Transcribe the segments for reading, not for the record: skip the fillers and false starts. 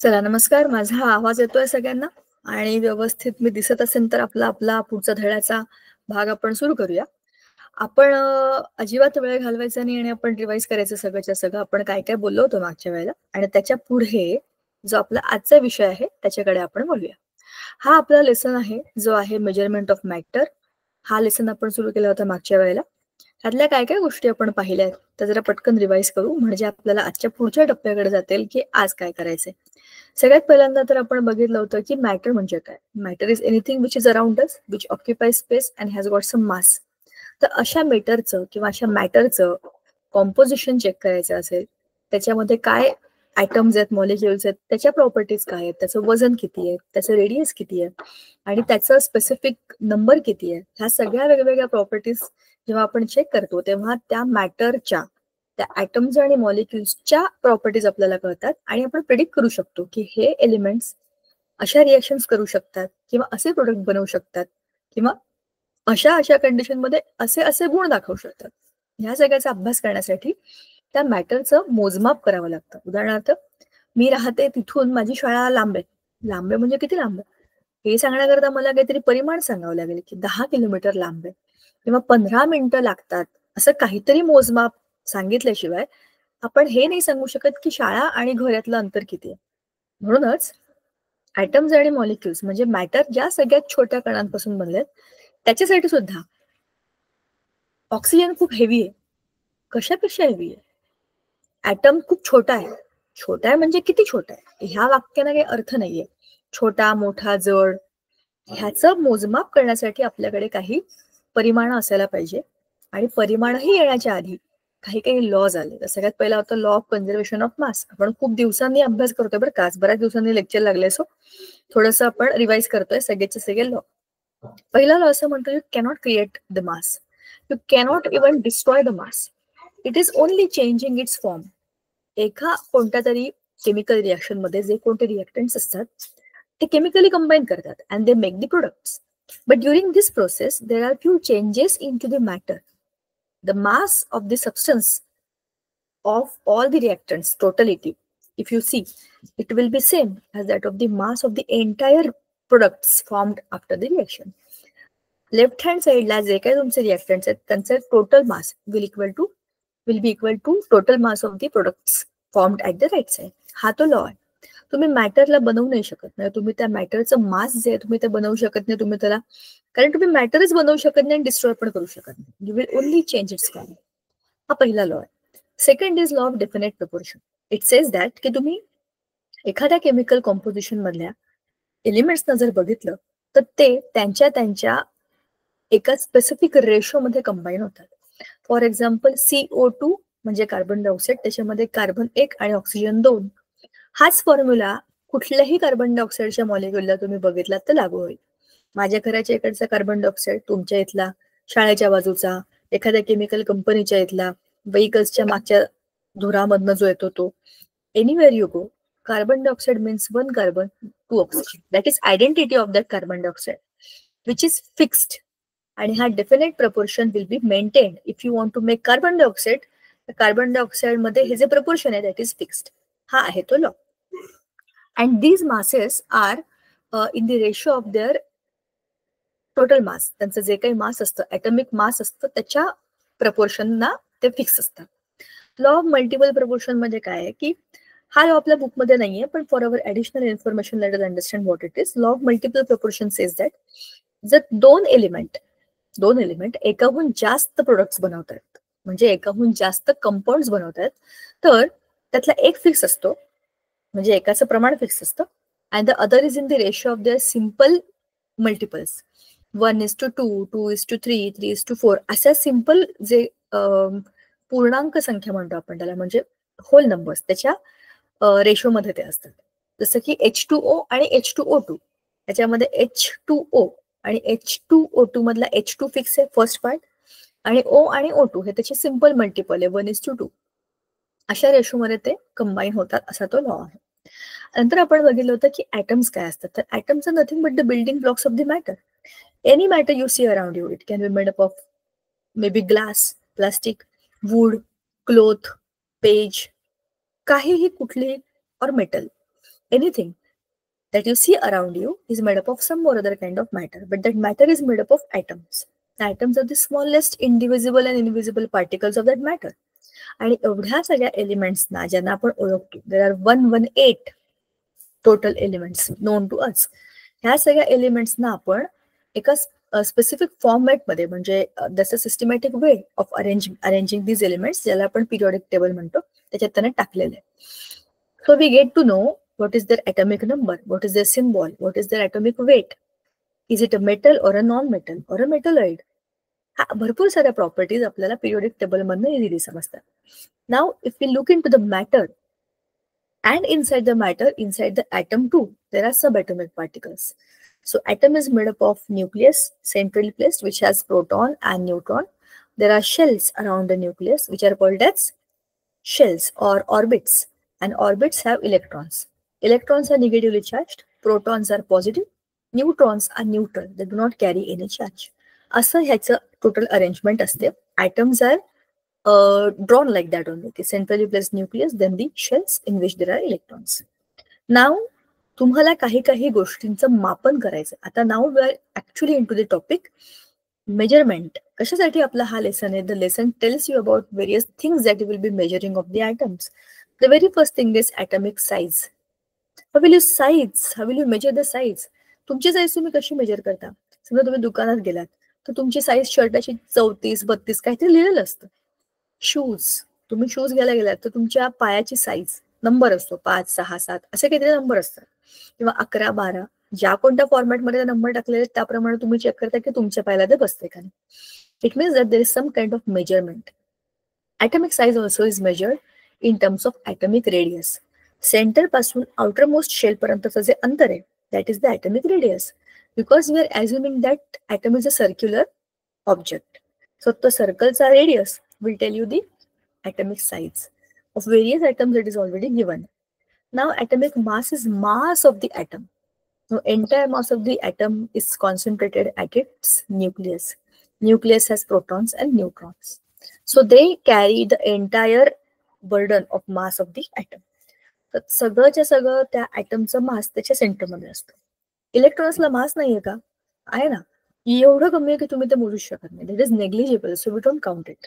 चला नमस्कार. माझा हा आवाज येतोय सगळ्यांना आणि व्यवस्थित मी दिसत असेल तर आपला पुढचा धड्याचा भाग आपण सुरू करूया. आपण अजिबात वेळ घालवायचा नाही आणि आपण रिवाइज करायचं सगळंच्या सगळं. आपण काय काय बोललो होतो मागच्या वेळेला आणि त्याच्या पुढे जो आपला आजचा विषय आहे त्याच्याकडे आपण बोलूया. हा आपला लेसन आहे जो आहे मेजरमेंट ऑफ मॅटर. हा लेसन आपण सुरू केला होता मागच्या वेळेला. ह्यातल्या काय काय गोष्टी आपण पाहिल्या आहेत त्या जरा पटकन रिवाइज करू, म्हणजे आपल्याला आजच्या पुढच्या टप्प्याकडे जातील की आज काय करायचंय. सगळ्यात पहिल्यांदा तर आपण बघितलं होतं की मॅटर म्हणजे काय. Matter is anything which is around us, which occupy space and has got some mass. तर अशा मेटरचं किंवा अशा मॅटरचं कॉम्पोजिशन चेक करायचं असेल, त्याच्यामध्ये काय ॲटम्स आहेत, मॉलिक्युल्स आहेत, त्याच्या प्रॉपर्टीज काय आहेत, त्याचं वजन किती आहे, त्याचं रेडियस किती आहे आणि त्याचं स्पेसिफिक नंबर किती आहे, ह्या सगळ्या वेगवेगळ्या प्रॉपर्टीज जेव्हा आपण चेक करतो तेव्हा त्या मॅटरच्या, त्या ॲटम्स आणि मॉलिक्युल्सच्या प्रॉपर्टीज आपल्याला कळतात आणि आपण प्रिडिक्ट करू शकतो की हे एलिमेंट्स अशा रिएक्शन्स करू शकतात किंवा असे प्रोडक्ट बनवू शकतात किंवा अशा अशा कंडिशनमध्ये असे असे गुण दाखवू शकतात. ह्या सगळ्याचा अभ्यास करण्यासाठी त्या मॅटरचं मोजमाप करावं लागतं. उदाहरणार्थ, मी राहते तिथून माझी शाळा लांब आहे. लांब आहे म्हणजे किती लांब आहे हे सांगण्याकरता मला काहीतरी परिमाण सांगावं लागेल की 10 किलोमीटर लांब आहे किंवा 15 मिनिटं लागतात. असं काहीतरी मोजमाप सांगितल्याशिवाय आपण हे नाही सांगू शकत की शाळा आणि घर यातलं अंतर किती आहे. म्हणूनच ॲटम्स आणि मॉलिक्युल्स म्हणजे मॅटर ज्या सगळ्यात छोट्या कणांपासून बनलेत त्याच्यासाठी सुद्धा ऑक्सिजन खूप हेवी आहे. कशापेक्षा हेवी आहे? ॲटम खूप छोटा आहे. छोटा आहे म्हणजे किती छोटा आहे ह्या वाक्याला काही अर्थ नाहीये. छोटा, मोठा, जड ह्याचं मोजमाप करण्यासाठी आपल्याकडे काही परिमाणं असायला पाहिजे आणि परिमाणही येण्याच्या आधी काही काही लॉज आले. तर सगळ्यात पहिला होता law of conservation of mass. आपण खूप दिवसांनी अभ्यास करतोय बरं का, बऱ्याच दिवसांनी लेक्चर लागले, सो थोडंसं आपण रिवाइज करतोय सगळेचे सगळे लॉ. पहिला लॉ असं म्हणतो, you cannot create the mass, you cannot even destroy the mass, it is only changing it's form. एका कोणत्या तरी केमिकल रिएक्शन मध्ये जे कोणते रिएक्टंट्स असतात ते केमिकली कंबाईन करतात and they make the products. But during this process there are few changes in to the matter. The mass of the substance of all the reactants totality, if you see, it will be same as that of the mass of the entire products formed after the reaction. Left hand side ला जे काही तुमचे reactants आहेत त्यांचे total mass will be equal to total mass of the products formed at the right side. हा तो law आहे. तुम्ही मॅटरला बनवू नाही शकत नाही, तुम्ही त्या मॅटरचं मास जे आहे तुम्ही ते बनवू शकत नाही, तुम्ही त्याला, कारण तुम्ही मॅटरच बनवू शकत नाही आणि डिस्ट्रॉय पण करू शकत नाही. You will only change it's form. हा पहिला लॉ आहे. Second is law of definite proportion. It says that की तुम्ही एखाद्या केमिकल कॉम्पोजिशन मधल्या एलिमेंट्सना जर बघितलं तर ते त्यांच्या एका स्पेसिफिक रेशोमध्ये कंबाईन होतात. फॉर एक्झाम्पल CO2 म्हणजे कार्बन डायऑक्साईड, त्याच्यामध्ये कार्बन 1 आणि ऑक्सिजन 2. हाच फॉर्म्युला कुठल्याही कार्बन डायऑक्साईडच्या मॉलिक्युलला तुम्ही बघितलात तर लागू होईल. माझ्या घराच्या इकडचा कार्बन डायऑक्साईड, तुमच्या इथला, शाळेच्या बाजूचा, एखाद्या केमिकल कंपनीच्या इथला, व्हेकल्सच्या मागच्या धुरामधनं जो येतो तो, anywhere you go, carbon dioxide means 1 carbon 2 oxygen. That is identity of that carbon dioxide which is fixed. आणि हा definite proportion will be maintained if you want to make carbon dioxide. Carbon dioxide मध्ये हे जे proportion आहे that is fixed. हा आहे तो law. And these masses are in the ratio of their total mass. त्यांचं जे काही मास असतं, ॲटॉमिक मास असतं, त्याच्या प्रपोर्शनना ते फिक्स असतात. लॉ ऑफ मल्टिपल प्रपोर्शन म्हणजे काय आहे की हा लॉ आपल्या बुकमध्ये नाहीये, पण for our additional information let us understand what it is. Law of multiple proportion says that जर दोन एलिमेंट एकाहून जास्त प्रोडक्ट्स बनवतात, म्हणजे एकाहून जास्त कंपाऊंड्स बनवतात, तर त्यातला एक फिक्स असतो, म्हणजे एकाचं प्रमाण फिक्स असतं, and the other is in the ratio of their simple multiples. 1:2, 2:3, 3:4 अशा सिम्पल जे पूर्णांक संख्या म्हणतो आपण त्याला, म्हणजे होल नंबर्स, त्याच्या रेशोमध्ये ते असतात. जसं की H2O आणि H2O2. त्याच्यामध्ये H2O आणि H2O2 मधला H2 फिक्स आहे फर्स्ट पार्ट, आणि O आणि O2 हे त्याचे सिम्पल मल्टिपल आहे 1:2. अशा रेशोमध्ये ते कंबाईन होतात, असा तो लॉ आहे. नंतर आपण बघितलं होतं की ॲटम्स काय असतात. तर atoms are nothing but the building blocks of the matter. Any matter you see around you, it can be made up of maybe glass, plastic, wood, cloth, page, काहीही, कुठलीही, और metal. anything that you see around you is made up of some more other kind of matter, but that matter is made up of atoms. The atoms are the smallest indivisible and invisible particles of that matter. आणि एवढ्या सगळ्या एलिमेंट्सना ज्यांना आपण ओळखतो, there are 118 total elements known to us. ह्या सगळ्या एलिमेंट्सना आपण एका स्पेसिफिक फॉर्मॅटमध्ये, म्हणजे that's a systematic way of arranging these elements, ज्याला आपण पिरियडिक टेबल म्हणतो, त्याच्यात त्यांना टाकलेले. So we get to know what is their atomic number, what is their symbol, what is their atomic weight, is it a metal or a non-metal or a metalloid. हा भरपूर साऱ्या properties आपल्याला periodic table मधनं easily समजतात. Now if we look in to the matter, and inside the matter, inside the atom too, there are subatomic particles. So atom is made up of nucleus, centrally placed, which has proton and neutron. There are shells around the nucleus, which are called as shells or orbits, and orbits have electrons. Electrons are negatively charged, protons are positive, neutrons are neutral, they do not carry any charge. असं ह्याचं total arrangement असते. Atoms are drawn like that only. The centrally placed nucleus, then the shells in which there are electrons. Now तुम्हाला काही काही गोष्टींचं मापन करायचं. आता now we are actually in to the topic measurement. कशासाठी आपला हा लेसन आहे? The lesson tells you about various things that you will be measuring of the atoms. The very first thing is atomic size. How will you size? How will you measure the size? तुमची size तुम्ही कशी major करता? समजा तुम्ही दुकानात गेलात तर तुमची साईज शर्टाची 34, 32 काहीतरी लिहिलेलं असतं. शूज, तुम्ही शूज घ्यायला गेलात तर तुमच्या पायाची साईज नंबर असतो, 5, 6, 7 असे काहीतरी नंबर असतात, किंवा 11, 12, ज्या कोणत्या फॉर्मॅटमध्ये नंबर टाकलेले त्याप्रमाणे तुम्ही चेक करता की तुमच्या पायाला ते बसते का नाही. It means that there is some kind of measurement. Atomic size also is measured in terms of atomic radius. Centre पासून आउटर मोस्ट शेल पर्यंतचं जे अंतर आहे that is the atomic radius, because we are assuming that atom is a circular object. So तो सर्कलचा radius will tell you the atomic size of various atoms. It is already given. Now atomic mass is mass of the atom. No entire mass of the atom is concentrated at its nucleus. Nucleus has protons and neutrons. So they carry the entire burden of mass of the atom. तर सगळंच्या सगळं त्या ॲटमचं मास त्याच्या सेंटरमध्ये असतं. इलेक्ट्रॉन्सला मास नाहीये का? आहे ना. एवढं कमी आहे की तुम्ही ते मोजू शकत नाही. That is negligible, so we don't count it.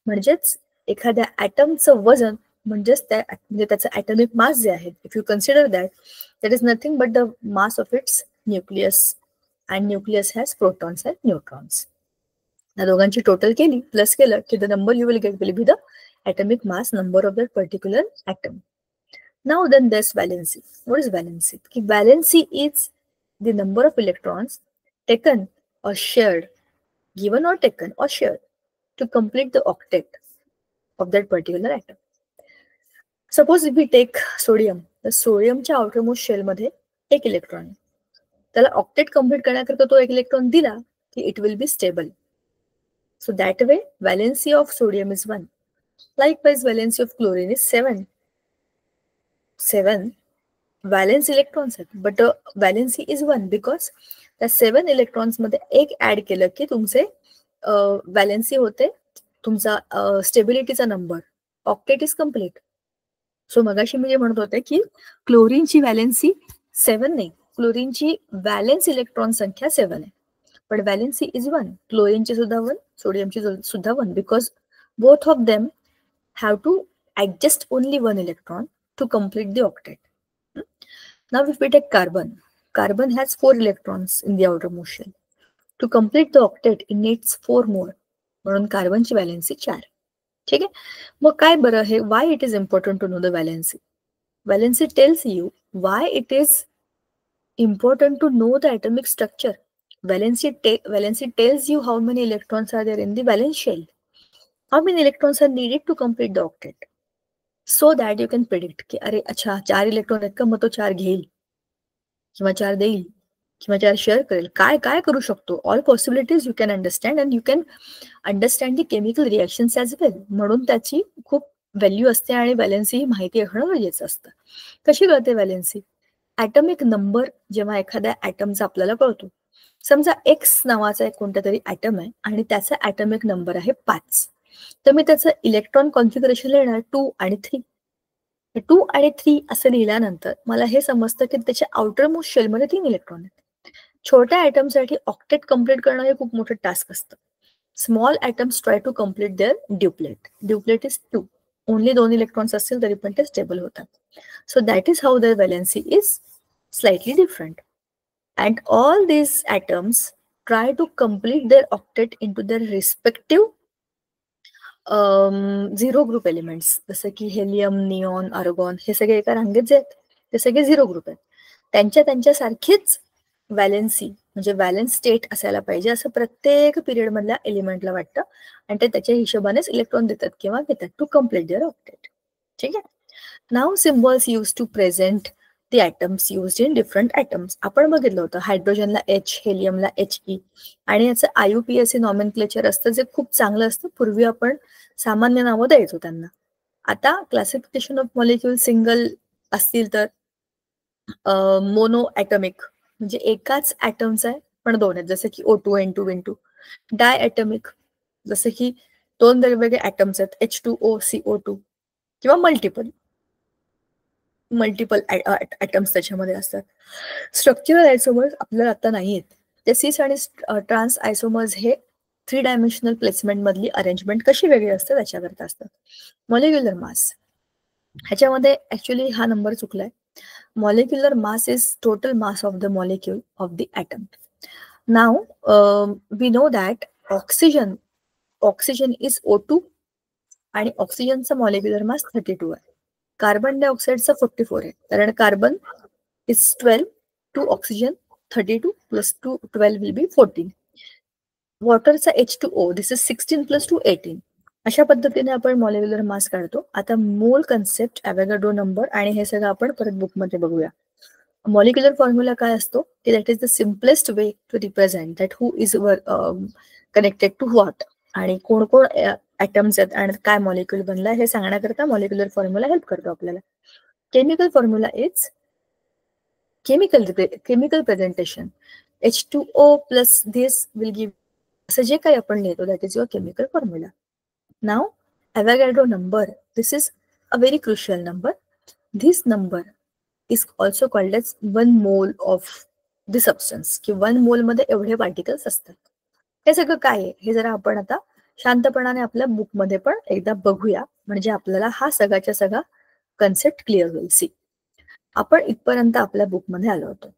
म्हणजेच एखाद्या ॲटमचं वजन म्हणजेच म्हणजे त्याचं ॲटॉमिक मास जे आहे, if you consider that is nothing but the mass of its nucleus, and nucleus has protons and neutrons. या दोघांची टोटल केली, प्लस केलं की the number you will get will be the atomic mass number of that particular atom. Now then there's valency. What is valency? Valency is the number of electrons taken or shared, given or taken or shared to complete the octet of that particular atom. Suppose if we take sodium, the sodiumच्या outermost shell मध्ये एक electron आहे. त्याला octet complete करण्याकरता तो एक electron दिला की it will be stable. So that way valency of sodium is 1. Likewise, valency of chlorine is 7. 7 valence electrons आहेत, but valency is 1 because त्या 7 electrons मध्ये एक ऍड केलं की तुमचे valency होते, तुमचा स्टेबिलिटीचा number, octet is complete. So मगाशी मी जे म्हणत होते की क्लोरीनची व्हॅलेन्सी 7 नाही, क्लोरीनची व्हॅलेन्स इलेक्ट्रॉन संख्या 7 आहे, पण व्हॅलेन्सी इज 1. क्लोरीनची सुद्धा 1, सोडियमची सुद्धा 1 because both of them have to adjust only one electron to complete the octet. Now if we take carbon, carbon has 4 electrons in the outermost shell. To complete the octet it needs 4 more. म्हणून कार्बनची valency 4. ठीक आहे. मग काय बरं आहे, why it is important to know the valency? Valency tells you why it is important to know the atomic structure. Valency tells you how many electrons are there in the valence shell. How many electrons are needed to complete the octet, so that you can predict की अरे अच्छा 4 electron आहेत का, मग तो 4 घेईल किंवा 4 देईल किंवा 4 शेअर करेल. काय काय करू शकतो, all possibilities you can understand and you can understand the chemical reactions as well. म्हणून त्याची खूप व्हॅल्यू असते आणि व्हॅलेन्सी ही माहिती असणं गरजेचं असतं. कशी कळते व्हॅलेन्सी? ॲटॉमिक नंबर जेव्हा एखाद्या ॲटमचा आपल्याला कळतो, समजा एक्स नावाचा एक कोणता तरी ॲटम आहे आणि त्याचा ॲटॉमिक नंबर आहे 5, तर मी त्याचं इलेक्ट्रॉन कॉन्फिगरेशन लिहिणार 2 आणि 3. 2 आणि 3 असं लिहिल्यानंतर मला हे समजतं की त्याच्या आउटर मोस्ट शेलमध्ये 3 इलेक्ट्रॉन आहेत. छोट्या ॲटमसाठी ऑक्टेट कंप्लीट करणं हे खूप मोठं टास्क असतं. Small atoms try to complete their duplet. Duplet is 2. Only 2 electrons असतील तरी पण ते स्टेबल होतात. So that is how their valency is slightly different. And all these atoms try to complete their octet into their respective zero group elements, जसं की helium, neon, argon हे सगळे एका रांगेत जे आहेत ते सगळे झिरो ग्रुप आहेत. त्यांच्यासारखीच व्हॅलेन्सी म्हणजे व्हॅलेन्स स्टेट असायला पाहिजे असं प्रत्येक पिरियड मधल्या एलिमेंटला वाटतं आणि ते त्याच्या हिशोबानेच इलेक्ट्रॉन देतात किंवा घेतात टू कम्प्लीट देअर ऑक्टेट. ठीक आहे. Now symbols use to present the atoms use in different atoms. आपण बघितलं होतं हायड्रोजनला H, हेलियमला HE आणि याचं IUPAC नॉमेनक्लेचर असतं जे खूप चांगलं असतं. पूर्वी आपण सामान्य नावं द्यायचो त्यांना. आता क्लासिफिकेशन ऑफ मॉलिक्युल सिंगल असतील तर मोनो ॲटमिक म्हणजे एकाच ॲटमचा आहे पण दोन आहेत, जसं की O2, N2, N2. डाय ॲटमिक जसं की दोन वेगवेगळे ॲटम्स आहेत H2O, CO2 किंवा मल्टिपल ॲटम्स त्याच्यामध्ये असतात. स्ट्रक्चरल आयसोमर्स आपल्याला आता नाही आहेत. ते सिस आणि ट्रान्स आयसोमर्स हे 3 डायमेन्शनल प्लेसमेंट मधली अरेंजमेंट कशी वेगळी असते त्याच्याकरता असतात. मॉलिक्युलर मास ह्याच्यामध्ये ऍक्च्युली हा नंबर चुकलाय. Molecular mass is total mass of the molecule of the atom. Now we know that oxygen is O2 आणि ऑक्सिजनचा मॉलिक्युलर मास 32 आहे. कार्बन डायऑक्साईडचा 44 आहे, कारण carbon is 12 two oxygen 32 plus 2 12 will be 14. वॉटरचा H2O this is 16 plus 2 18. अशा पद्धतीने आपण molecular mass काढतो. आता मोल कन्सेप्ट, ॲव्होगाड्रो नंबर आणि हे सगळं आपण परत बुकमध्ये बघूया. मॉलिक्युलर फॉर्म्युला काय असतो की that is the simplest way to represent that who is connected to what आणि कोण कोण ॲटम्स आहेत आणि काय मॉलिक्युल बनला हे सांगण्याकरता मॉलिक्युलर फॉर्म्युला हेल्प करतो आपल्याला. Chemical formula is chemical presentation. H2O plus this will give, असं जे काही आपण लिहितो that is your chemical formula. Now Avogadro number, this is a very crucial number. This number is also called as 1 mole of the substance, की 1 मोल मध्ये एवढे particles असतात. हे सगळं काय आहे हे जरा आपण आता शांतपणाने आपल्या बुकमध्ये पण एकदा बघूया, म्हणजे आपल्याला हा सगळ्याच्या सगळा कन्सेप्ट क्लिअर होईल. सी, आपण इथपर्यंत आपल्या बुकमध्ये आलो होतो.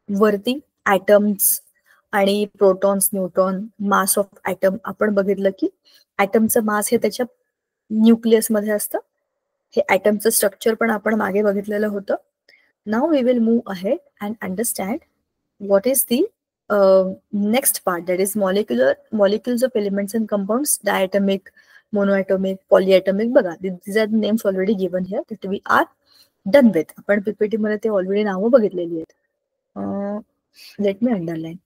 वरती ॲटम्स आणि protons, neutron, mass of atom आपण बघितलं की ॲटमचं मास हे त्याच्या न्यूक्लियसमध्ये असतं. हे ॲटमचं स्ट्रक्चर पण आपण मागे बघितलेलं होतं. Now we will move ahead and understand what is the next part, that is molecules of elements and compounds, diatomic, monoatomic, polyatomic. बघा, these are the names already given here that we are done with. आपण PPT मध्ये ते already नावं बघितलेली आहेत. Let me underline.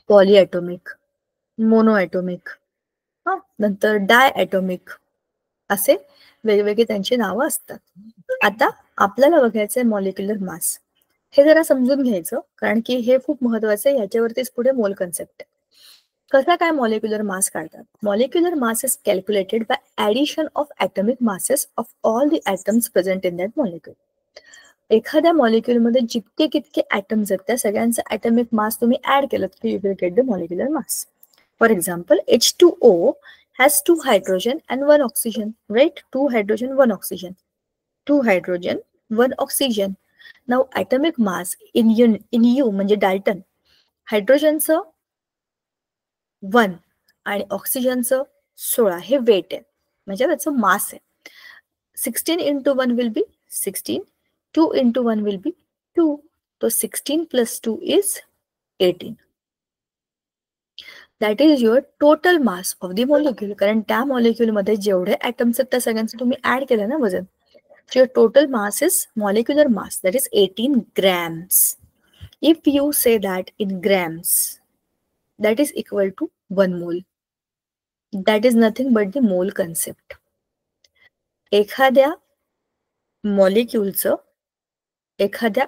पॉलीॲटोमिक, मोनोॲटोमिक, नंतर डायॲटोमिक असे वेगवेगळे त्यांची नावं असतात. आता आपल्याला बघायचंय मॉलिक्युलर मास. हे जरा समजून घ्यायचं कारण की हे खूप महत्वाचं आहे. याच्यावरतीच पुढे मोल कन्सेप्ट आहे. कसा काय मॉलिक्युलर मास काढतात? Molecular mass is calculated by addition of atomic masses of all the atoms present in that molecule. एखाद्या मॉलिक्युलमध्ये जितके कितके ॲटम्स आहेत त्या सगळ्यांचा ॲटॉमिक मास तुम्ही ऍड केलं तर you will get the molecular mass. For example, H2O has 2 hydrogen and 1 oxygen, right? 2 hydrogen, 1 oxygen. 2 hydrogen, 1 oxygen. Now atomic mass in U म्हणजे डाल्टन, हायड्रोजनचं 1 आणि ऑक्सिजनचं 16 हे वेट आहे, म्हणजे त्याचं मास आहे. 16 into 1 will be 16, 2 into 1 will be 2. So 16 plus 2 is 18. That is your total mass of the molecule. कारण त्या मॉलिक्युलमध्ये जेवढे ॲटम्स आहेत त्या सगळ्यांचं तुम्ही ऍड केलं ना वजन. So your total mass is molecular mass, that is 18 grams. If you say that in grams, that is equal to 1 mole. That is nothing but the mole concept. एखाद्या मॉलिक्युलचं, एखाद्या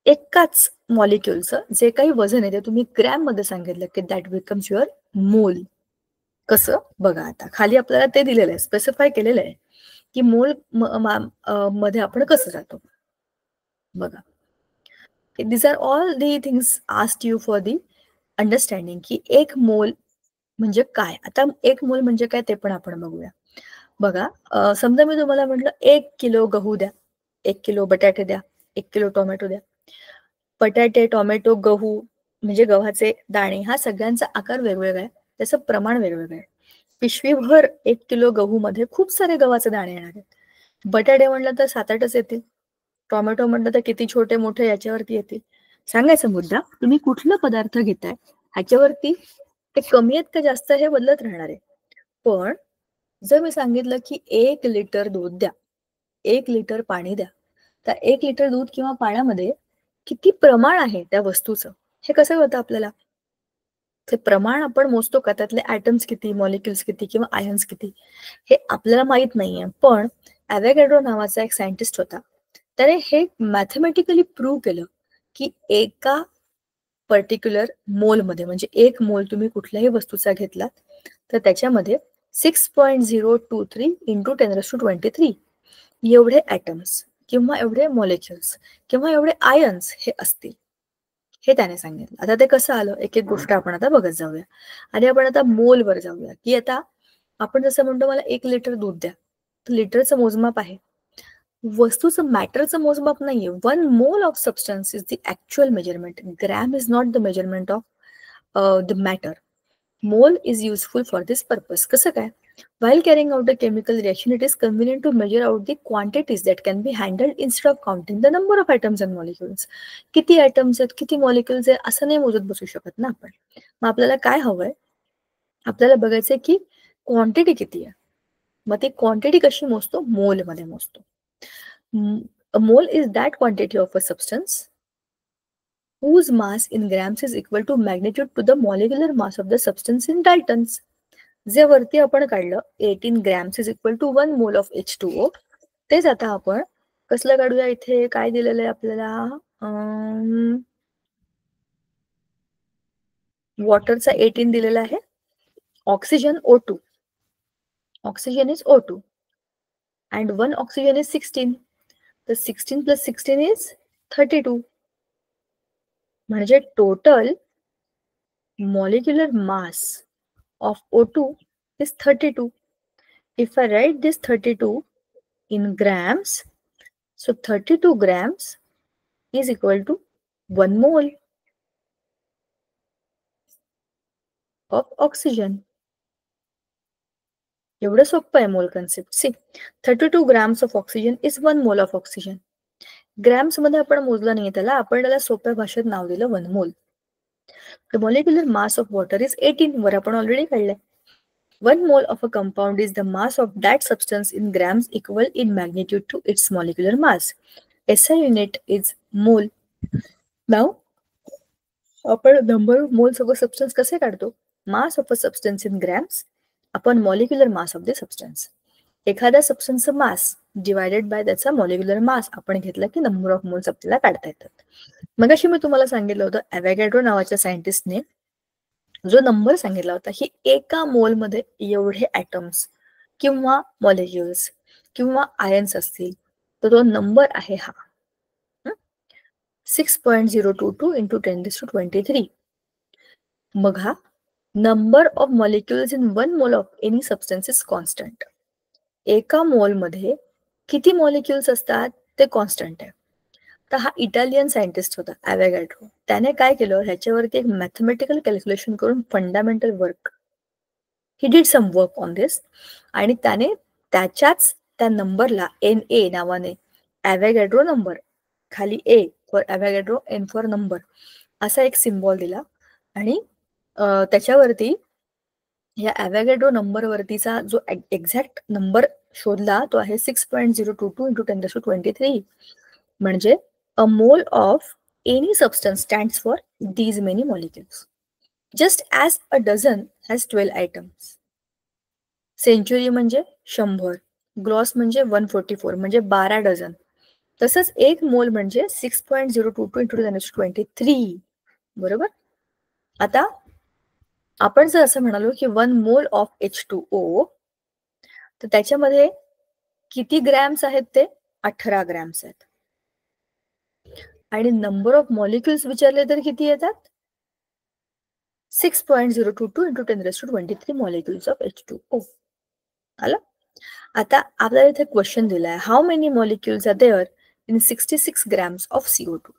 एकाच मॉलिक्युलचं जे काही वजन आहे ते तुम्ही ग्रॅम मध्ये सांगितलं की दॅट बिकम्स युअर मोल. कसं बघा, आता खाली आपल्याला ते दिलेलं आहे, स्पेसिफाय केलेलं आहे की मोल मध्ये आपण कसं जातो. बघा, these are all the things asked you for the understanding की एक मोल म्हणजे काय. आता एक मोल म्हणजे काय ते पण आपण बघूया. बघा, समजा मी तुम्हाला म्हटलं 1 किलो गहू द्या, 1 किलो बटाटे द्या, 1 किलो टोमॅटो द्या. बटाटे, टोमॅटो, गहू म्हणजे गव्हाचे दाणे, हा सगळ्यांचा आकार वेगवेगळा आहे, त्याचं प्रमाण वेगवेगळं आहे. पिशवीभर 1 किलो गहू मध्ये खूप सारे गव्हाचे दाणे येणार आहेत. बटाटे म्हणलं तर 7-8च येतील. टोमॅटो म्हटलं तर किती छोटे मोठे याच्यावरती येतील. सांगायचा मुद्दा, तुम्ही कुठला पदार्थ घेताय ह्याच्यावरती ते कमी आहेत का जास्त हे बदलत राहणार आहे. पण जर मी सांगितलं की 1 लिटर दूध द्या, 1 लिटर पाणी द्या, तर 1 लिटर दूध किंवा पाण्यामध्ये किती प्रमाण आहे त्या वस्तूचं हे कसं कळतं आपल्याला. ते प्रमाण आपण मोजतो का, त्यातले ऍटम्स किती, मॉलिक्युल्स किती किंवा आयन्स किती हे आपल्याला माहित नाहीये. पण ॲव्होगॅड्रो नावाचा एक सायंटिस्ट होता, त्याने हे मॅथमॅटिकली प्रूव्ह केलं की एका पर्टिक्युलर मोलमध्ये, म्हणजे 1 मोल तुम्ही कुठल्याही वस्तूचा घेतला तर त्याच्यामध्ये 6.023 इंटू 10⁻23 एवढे ॲटम्स किंवा एवढे मॉलिक्युल्स किंवा एवढे आयन्स हे असतील, हे त्याने सांगितलं. आता ते कसं आलं, एक एक गोष्ट आपण आता बघत जाऊया. आणि आपण आता मोलवर जाऊया की आता आपण जसं म्हणतो मला 1 लिटर दूध द्या, तर लिटरचं मोजमाप आहे, वस्तूचं मॅटरचं मोजमाप नाहीये. 1 mole of substance is the actual measurement. Gram is not the measurement of the matter. Mole is useful for this purpose. कसं काय, while carrying out a chemical reaction, it is convenient to measure out the quantities that can be handled instead of counting the number of atoms and molecules. किती atoms आहेत, किती molecules आहेत असं नाही मोजत बसू शकत ना आपण. मग आपल्याला काय हवंय, आपल्याला बघायचंय की क्वांटिटी किती आहे. मग ती क्वांटिटी कशी मोजतो, मोल मध्ये मोजतो. A mole is that quantity of a substance whose mass in grams is equal to magnitude to the molecular mass of the substance in Daltons. जे वरती आपण काढलं 18 grams is equal to 1 mole of H2O, तेच आता आपण कसलं काढूया. इथे काय दिलेलं आहे आपल्याला, वॉटरचा 18 दिलेला आहे, oxygen O2, oxygen is O2 and 1 oxygen is 16. तर 16 plus 16 is 32. म्हणजे total molecular mass of O2 is 32. If I write this 32 in grams, so 32 grams is equal to 1 mole of oxygen. एवढं सोपं आहे mole concept. See, 32 grams of oxygen is 1 mole of oxygen. Grams मध्ये आपण मोजलं नाही त्याला, आपण त्याला सोप्या भाषेत नाव दिलं 1 मोल. The molecular mass of water is 18, वर आपण ऑलरेडी काढलंय. 1 mole of a compound is the mass of that substance in grams equal in magnitude to its molecular mass. SI unit is mole. Now, आपण number of moles of a substance कसे काढतो, mass of a substance in grams upon molecular mass of the substance. एखाद्या सबस्टन्सचं मास divided by त्याचा molecular mass आपण घेतला की number of moles आपल्याला काढता येतात. मगाशी मी तुम्हाला सांगितलं होतं, ॲव्होगॅड्रो नावाच्या सायंटिस्टने जो नंबर सांगितला होता, ही एका मोलमध्ये एवढे ॲटम्स किंवा मॉलिक्युल्स किंवा आयन्स असतील, तर तो नंबर आहे हा 6.022 इंटू 10⁻23. मग हा number of molecules in 1 mole of any substance is constant. एका मोलमध्ये किती मॉलिक्युल्स असतात ते कॉन्स्टंट आहे. तर हा इटालियन सायंटिस्ट होता ॲव्होगॅड्रो. त्याने काय केलं, ह्याच्यावरती एक मॅथमॅटिकल कॅल्क्युलेशन करून fundamental work, he did some work on this, आणि त्याने त्याच्याच त्या नंबरला NA नावाने, ॲव्होगॅड्रो नंबर, खाली A for Avogadro, N for number, असा एक सिम्बॉल दिला. आणि त्याच्यावरती या ॲव्होगॅड्रो नंबरवरतीचा जो एक्झॅक्ट नंबर शोधला तो आहे 6.022 इंटू 10⁻23. म्हणजे a mole of any substance stands for these many molecules, just as a dozen has 12 items. Century म्हणजे 100, ग्लॉस म्हणजे 144 म्हणजे 12 डझन. तसंच एक मोल म्हणजे 6.022 इंटू 10⁻23. बरोबर. आता आपण जर असं म्हणालो की 1 मोल ऑफ H2O, तर त्याच्यामध्ये किती ग्रॅम्स आहेत ते? 18 ग्रॅम्स आहेत. आणि नंबर ऑफ मॉलिक्युल्स विचारले तर किती येतात? 6.022 into 10⁻23 मॉलिक्युल्स ऑफ H2O. आलं? आता आपल्याला इथे क्वेश्चन दिलाय, how many molecules are there in 66 grams of CO2.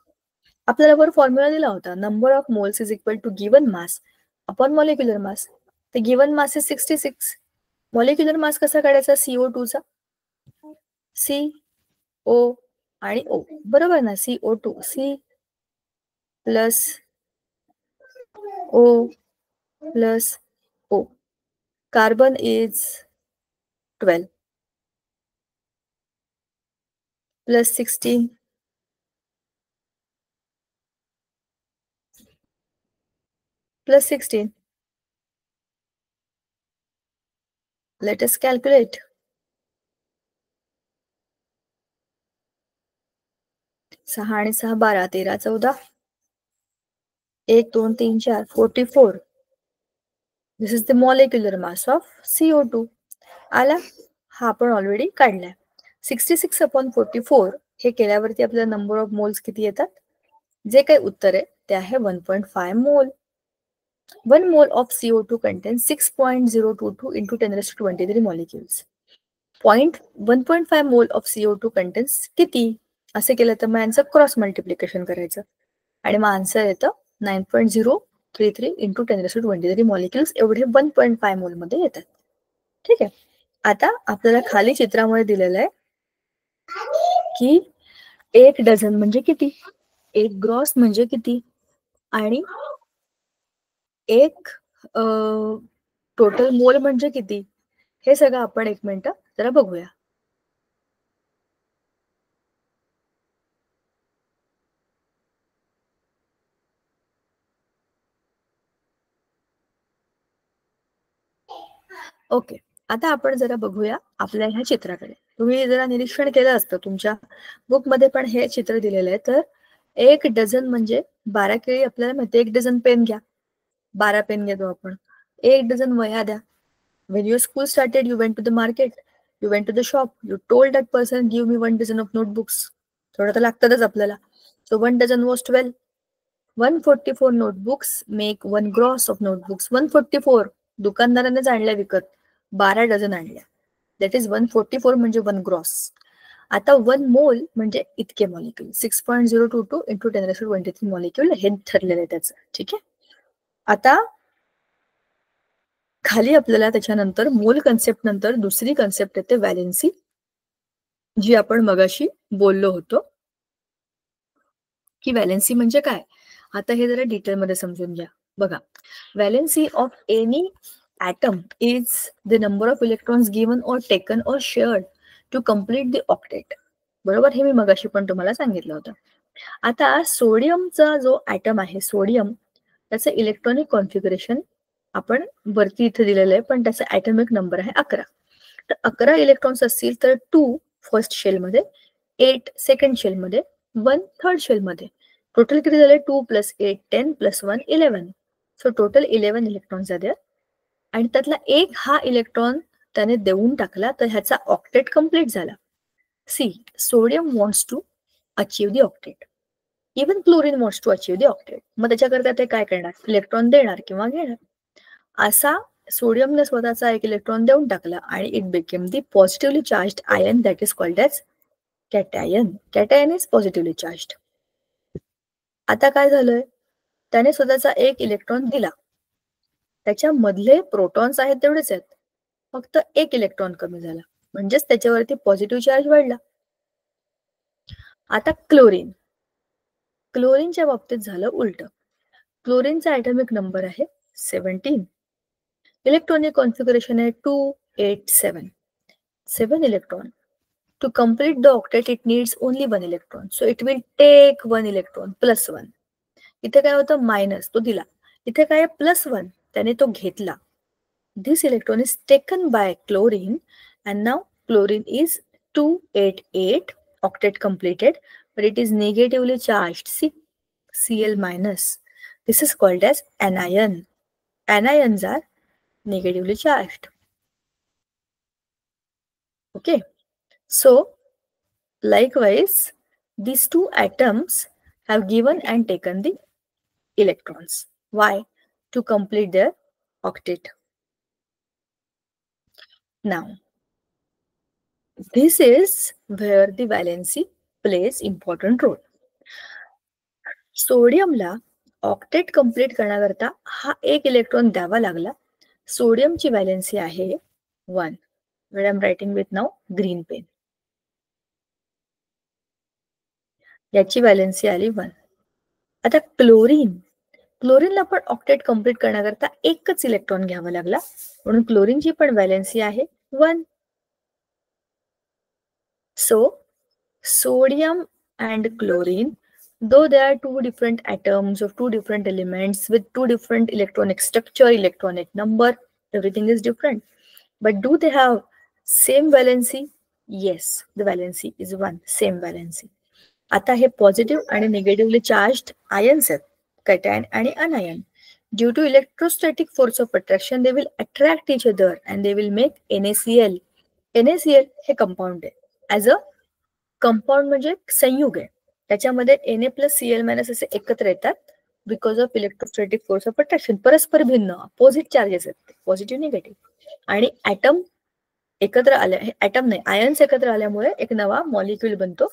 आपल्याला वर फॉर्म्युला दिला होता, number of moles is equal to given mass upon molecular mass. तर given mass is 66. Molecular mass कसा काढायचा? CO2 चा CO आणि O, बरोबर ना? CO2 C plus O plus O. Carbon is 12 plus 16 plus 16. Let us calculate. 6 आणि 6 12, 13 14, 1 2 3 4 44. This is the molecular mass of CO2. आला? हा आपण ऑलरेडी काढलाय. 66 अपॉन 44 हे केल्यावरती आपल्याला नंबर ऑफ मोल्स किती येतात? जे काही उत्तर आहे ते आहे 1.5 मोल. 1 mole of CO2 contains 6.022 into 10⁻23 molecules. 1.5 mole of CO2 contains किती? असे केलं तर मग यांचं क्रॉस मल्टिप्लिकेशन करायचं आणि मग आन्सर येतं 9.033 into 10⁻23 मॉलिक्युल्स. एवढे 1.5 मोल मध्ये येतात. ठीक आहे. आता आपल्याला खाली चित्रामध्ये दिलेलं आहे की 1 डझन म्हणजे किती, 1 ग्रॉस म्हणजे किती आणि एक टोटल मोल म्हणजे किती, हे सगळं आपण 1 मिनिट जरा बघूया. ओके, आता आपण जरा बघूया आपल्या ह्या चित्राकडे. तुम्ही जरा निरीक्षण केलं असतं, तुमच्या बुकमध्ये पण हे चित्र दिलेलं आहे. तर 1 डझन म्हणजे 12 केळी आपल्याला माहिती. 1 डझन पेन घ्या, 12 पेन घेतो आपण. 1 डझन वह्या द्या. When your school started, you went to the market, you went to the shop, you told that person, give me 1 dozen of notebooks. थोडं तर लागतातच आपल्याला. So 1 dozen was 12. 144 notebooks make 1 gross of notebooks. 144 दुकानदारानेच आणल्या विकत, 12 dozen आणल्या. That is 144 म्हणजे 1 gross. आता 1 मोल म्हणजे इतके मॉलिक्युल, 6.022 into 10⁻23 मॉलिक्युल हे ठरलेलं आहे त्याचं. ठीक आहे. आता खाली आपल्याला त्याच्यानंतर मोल कन्सेप्ट नंतर दुसरी कन्सेप्ट येते व्हॅलेन्सी, जी आपण मगाशी बोललो होतो की व्हॅलेन्सी म्हणजे काय. आता हे जरा डिटेलमध्ये समजून घ्या. बघा, valency of any atom is the number of electrons given और टेकन और shared to complete the octet. बरोबर, हे मी मगाशी पण तुम्हाला सांगितलं होतं. आता सोडियमचा जो ॲटम आहे, सोडियम, त्याचं इलेक्ट्रॉनिक कॉन्फिगरेशन आपण वरती इथे दिलेलं आहे, पण त्याचा ॲटॉमिक नंबर आहे 11. तर 11 इलेक्ट्रॉन्स असतील तर 2 फर्स्ट शेलमध्ये, 8 सेकंड शेलमध्ये, 1 थर्ड शेलमध्ये. टोटल किती झाले? 2 + 8 10 + 1 11. सो टोटल 11 इलेक्ट्रॉन्स झाले. आणि त्यातला एक हा इलेक्ट्रॉन त्याने देऊन टाकला, तर ह्याचा ऑक्टेट कम्प्लीट झाला. See, sodium wants to achieve the octet. Even chlorine wants to achieve the octet. मग त्याच्याकरता ते काय करणार? इलेक्ट्रॉन देणार किंवा घेणार. असा सोडियमने स्वतःचा एक इलेक्ट्रॉन देऊन टाकला आणि it became the positively charged ion that is called as cation. Cation is positively charged. आता काय झालंय? त्याने स्वतःचा एक इलेक्ट्रॉन दिला, त्याच्यामधले प्रोटॉन्स आहेत तेवढेच आहेत, फक्त एक इलेक्ट्रॉन कमी झाला, म्हणजेच त्याच्यावरती पॉझिटिव्ह चार्ज वाढला. आता क्लोरीन, क्लोरीनच्या बाबतीत झालं उलट. क्लोरीनचा ॲटॉमिक नंबर आहे 17. इलेक्ट्रॉनिक कॉन्फिगरेशन आहे 2 8 7. 7 electron. To complete the octet, it needs only 1 electron. So it will take 1 electron plus 1. इथे काय होतं? मायनस, तो दिला. इथे काय +1, त्याने तो घेतला. This electron is taken by chlorine and now chlorine is 288, octet completed, but it is negatively charged. See, Cl-. This is called as anion. anions are negatively charged. Okay, so likewise, these two atoms have given and taken the electrons. Why? To complete their octet. Now, this is where the valency plays important role. सोडियमला octet complete करण्याकरता हा एक electron द्यावा लागला. सोडियमची valency आहे 1. I am writing with now green pen. याची valency आली 1. आता क्लोरीनला पण ऑक्टेट कंप्लीट करण्याकरता एकच इलेक्ट्रॉन घ्यावा लागला, म्हणून क्लोरीनची पण व्हॅलेन्सी आहे 1. So sodium and chlorine, though they are two different atoms of two different elements with two different electronic structure, electronic number, everything is different. But do they have same valency? Yes, the valency is 1, same valency. आता हे positive आणि negatively charged ions आहेत, cation आणि अनायन. Due to electrostatic force of attraction, they will attract each other and they will make NaCl. NaCl हे compound आहे. As a compound म्हणजे संयुग आहे, त्याच्यामध्ये Na+Cl- असे एकत्र येतात because of electrostatic force of attraction. परस्पर भिन्न अपोजिट चार्जेस आहेत, पॉझिटिव्ह निगेटिव्ह. आणि ऍटम एकत्र आल्या, हे ऍटम नाही आयन्स एकत्र आल्यामुळे एक नवा मॉलिक्यूल बनतो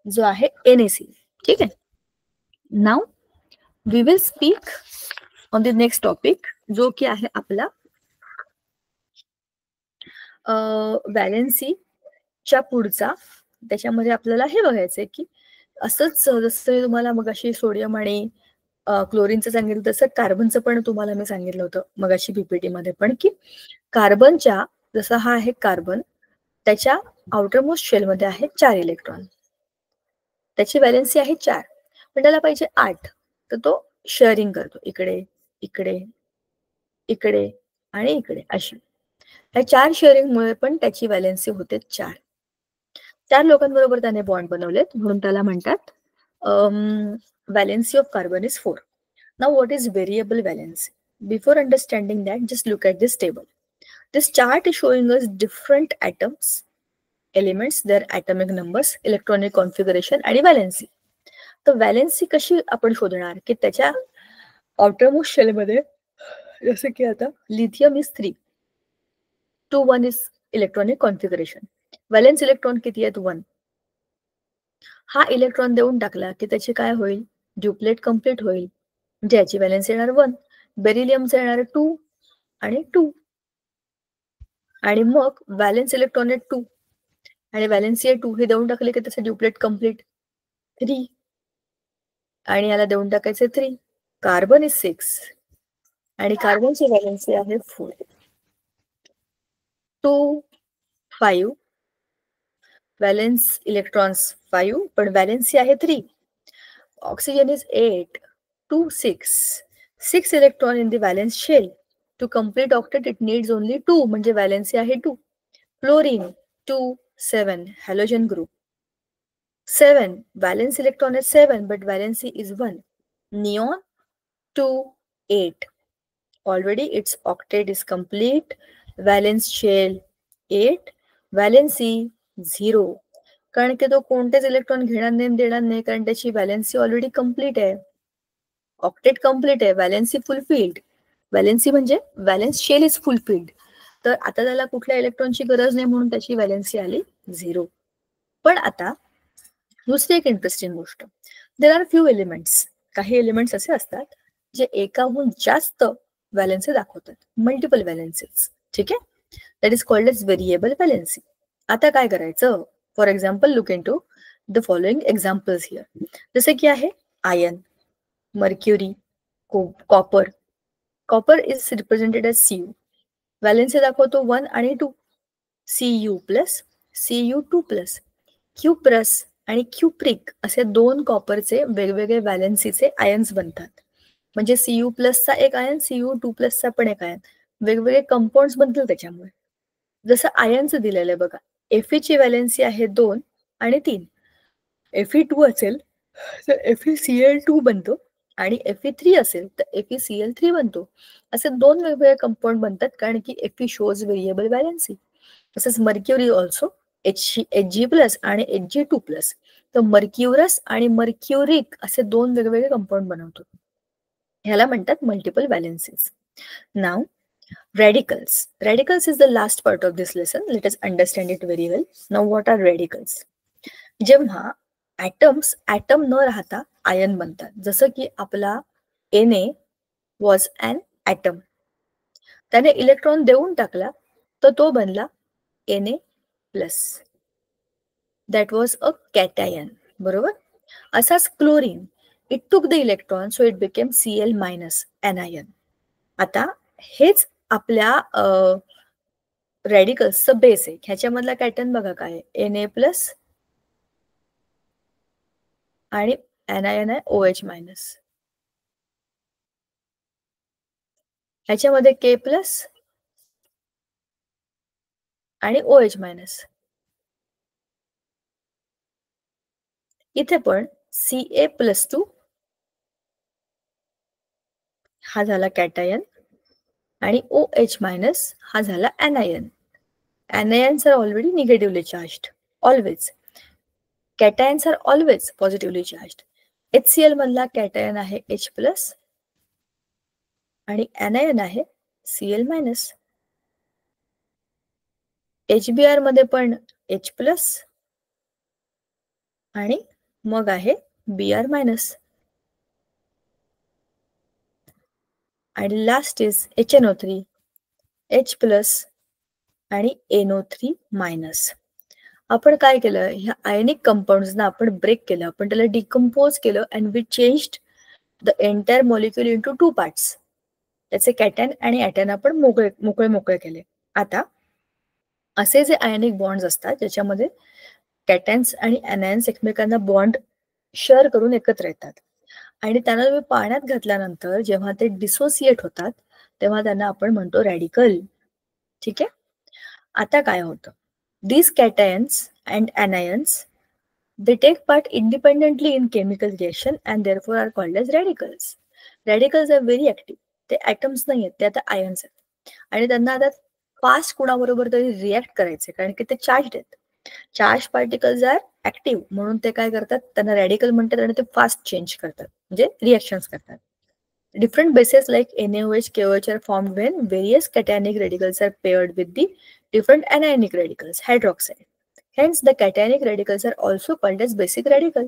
जो आहे NaCl. ठीक आहे. Now we will speak on the next topic, जो की आहे आपला व्हॅलेन्सीच्या पुढचा. त्याच्यामध्ये आपल्याला हे बघायचंय की असंच जसं मी तुम्हाला मगाशी सोडियम आणि क्लोरीनचं सांगितलं, तसं कार्बनचं पण तुम्हाला मी सांगितलं होतं मगाशी पीपीटी मध्ये पण, की कार्बनच्या, जसा हा आहे कार्बन, त्याच्या आउटरमोस्ट शेलमध्ये आहे 4 इलेक्ट्रॉन. त्याची व्हॅलेन्सी आहे 4, पण त्याला पाहिजे 8. तर तो शेअरिंग करतो इकडे, इकडे, इकडे आणि इकडे अशी. या 4 शेअरिंगमुळे पण त्याची व्हॅलेन्सी होते 4. 4 लोकांबरोबर त्याने बॉन्ड बनवलेत, म्हणून त्याला म्हणतात valency of carbon is 4. Now what is variable valency? Before understanding that, just look at this table. This chart is showing us different atoms, elements, their atomic numbers, electronic configuration आणि valency. तर valency कशी आपण शोधणार, की त्याच्या outermost शेलमध्ये, जसं की आता lithium is 3, 2 1 is electronic configuration. Valence electron किती आहेत? 1. हा इलेक्ट्रॉन देऊन टाकला की त्याची काय होईल? ड्युप्लेट कंप्लीट होईल, म्हणजे याची व्हॅलेन्सी येणार 1. बेरिलियमचं येणार 2 आणि 2. आणि मग व्हॅलेन्स इलेक्ट्रॉन आहे 2 आणि व्हॅलेन्सी आहे 2, हे देऊन टाकले की त्याचं ड्युप्लेट कंप्लीट 3 आणि याला देऊन टाकायचे 3. कार्बन इज 6 आणि कार्बनची व्हॅलेन्सी आहे 4. 2 5 व्हॅलेन्स इलेक्ट्रॉन्स 5, पण व्हॅलेन्सी आहे 3. Oxygen is 8 2 6 6 electron in the valence shell. To complete octet it needs only 2, म्हणजे व्हॅलेन्सी आहे 2. Fluorine 2 7 halogen group 7 valence electron is 7 but valency is 1. Neon 2 8 already its octet is complete. Valence shell 8 valency 0, कारण की तो कोणतेच electron घेणार नाही देणार नाही, कारण त्याची व्हॅलेन्सी ऑलरेडी कंप्लीट आहे, ऑक्टेट कंप्लीट आहे, व्हॅलेन्सी फुलफिल्ड. व्हॅलेन्सी म्हणजे व्हॅलेन्स शेल इज फुलफिल्ड. तर आता त्याला कुठल्या इलेक्ट्रॉनची गरज नाही, म्हणून त्याची व्हॅलेन्सी आली 0. पण आता दुसरी एक इंटरेस्टिंग गोष्ट, देर आर फ्यू एलिमेंट्स, काही एलिमेंट्स असे असतात जे एकाहून जास्त व्हॅलेन्सी दाखवतात, मल्टिपल व्हॅलेन्सीज. ठीक आहे, that is called as variable valency. आता काय करायचं? For example, look in to the following examples here. जसे की आहे iron, mercury, copper. Copper is represented as Cu. Valency दाखवतो 1 आणि 2. Cu+, Cu2+, Q+ आणि क्युप्रिक असे 2 कॉपरचे वेगवेगळे व्हॅलेन्सीचे आयन्स बनतात. म्हणजे Cu+चा एक आयन, Cu2+चा पण एक आयन, वेगवेगळे कंपाऊंड्स बनतील त्याच्यामुळे. जसं आयनचं दिलेलं आहे बघा, Fe ची व्हॅलेन्सी आहे 2 आणि 3. Fe2 असेल तर FeCl2 बनतो आणि Fe3 असेल तर FeCl3 बनतो. असे 2 वेगवेगळे कंपाऊंड बनतात कारण की Fe शोज व्हेरिएबल बॅलन्सी. तसेच मर्क्युरी ऑल्सो Hg+ आणि Hg2+. तर मर्क्युरस आणि मर्क्युरिक असे 2 वेगवेगळे कंपाऊंड बनवतो. ह्याला म्हणतात मल्टिपल व्हॅलेन्सीज. नाव radicals. Radicals is the last part of this lesson. Let us understand it very well. Now what are radicals? जेव्हा ॲटम न राहता आयन बनतात, जसं की आपला Na was an atom. त्याने इलेक्ट्रॉन देऊन टाकला तर तो बनला Na+. That was a cation. बरोबर. असाच chlorine, it took the electron so it became Cl- anion. आता हेच आपल्या रॅडिकल्सचं बेस आहे. ह्याच्यामधला कॅटन बघा काय आहे, Na+ आणि anion आहे OH-. ह्याच्यामध्ये K+ आणि OH-. इथे पण Ca+2 हा झाला कॅटायन आणि OH- हा झाला anion. Anions are already negatively charged. Always. Cations are always positively charged. HCl मधला कॅटायन आहे H+ आणि anion आहे Cl-. HBr मध्ये पण H+ आणि मग आहे Br-. आणि लास्ट इज HNO3, H+ आणि NO3-. आपण काय केलं, ह्या आयनिक कंपाऊंड्सना आपण ब्रेक केलं, आपण त्याला डिकम्पोज केलं and we changed the entire molecule into 2 parts. त्याचे कॅटॅन आणि ॲटॅन आपण मोकळे केले. आता असे जे आयनिक बॉन्ड्स असतात ज्याच्यामध्ये कॅटॅन्स आणि ॲनायन्स एकमेकांना बॉन्ड शेअर करून एकत्र येतात आणि त्यांना तुम्ही पाण्यात घातल्यानंतर जेव्हा ते डिसोसिएट होतात तेव्हा त्यांना आपण म्हणतो रॅडिकल. ठीक आहे. आता काय होतं, these cations and anions, they take part independently in chemical reaction and therefore are called as radicals. Radicals are very active. ते atoms नाही आहेत, ते आता ions आहेत आणि त्यांना आता फास्ट कुणाबरोबर तरी रिॲक्ट करायचे कारण की ते चार्ज आहेत. चार्ज पार्टिकल्स आर ऍक्टिव्ह म्हणून ते काय करतात, त्यांना रॅडिकल म्हणतात आणि ते फास्ट चेंज करतात, म्हणजे रिॲक्शन्स करतात. Different bases like NaOH, KOH are formed when various cationic radicals are paired with the different anionic radicals, hydroxide. Hence, the cationic radicals are also called as basic radical.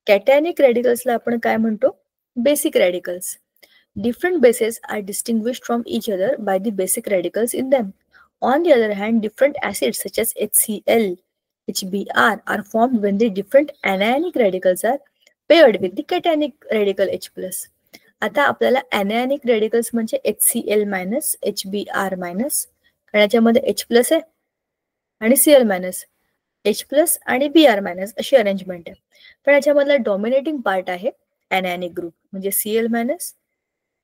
Cationic radicals ला आपण काय म्हणतो, basic radicals. Different bases are distinguished from each other by the basic radicals in them. On the other hand, different acids such as HCl, HBr are formed when the different anionic radicals are paired with the cationic radical H+. आता आपल्याला anionic radicals म्हणजे HCl- HBr-, कारण याच्यामध्ये H+ आहे आणि Cl-, H+ आणि Br- अशी arrangement आहे. पण याच्यामधला डॉमिनेटिंग पार्ट आहे anionic ग्रुप म्हणजे Cl-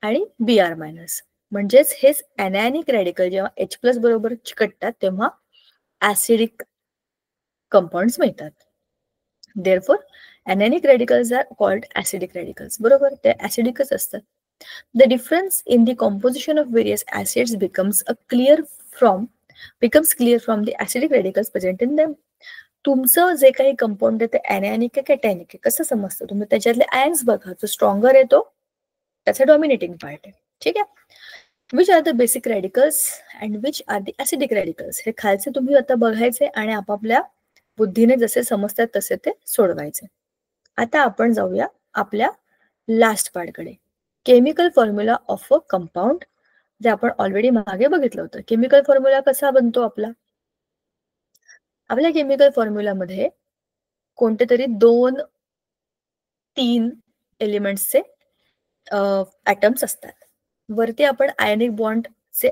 आणि Br-. म्हणजेच हेच anionic रॅडिकल जेव्हा H+ बरोबर चिकटतात तेव्हा ऍसिडिक कंपाऊंड्स मिळतात. Therefore, anionic radicals are called acidic radicals. बरोबर, ते ऍसिडिकच असतात. The difference in the composition of various acids becomes clear from the acidic radicals present in them. तुमचं जे काही कंपाऊंड आहे ते anionic आहे कॅटायनिक आहे कसं समजतं, तुम्ही त्याच्यातले आयन्स बघा, जो स्ट्रॉंगर आहे तो त्याचा डॉमिनेटिंग पार्ट आहे. ठीक आहे. Which are the basic radicals and which are the acidic radicals, हे खालचे तुम्ही आता बघायचे आणि आपापल्या बुद्धीने जसे समजतात तसे ते सोडवायचे. आता आपण जाऊया आपल्या लास्ट पार्टकडे, chemical formula of a compound, जे आपण ऑलरेडी मागे बघितलं होतं. केमिकल फॉर्म्युला कसा बनतो आपला, आपल्या केमिकल फॉर्म्युलामध्ये कोणते तरी 2-3 एलिमेंट्सचे ॲटम्स असतात. वरती आपण आयनिक बॉन्डचे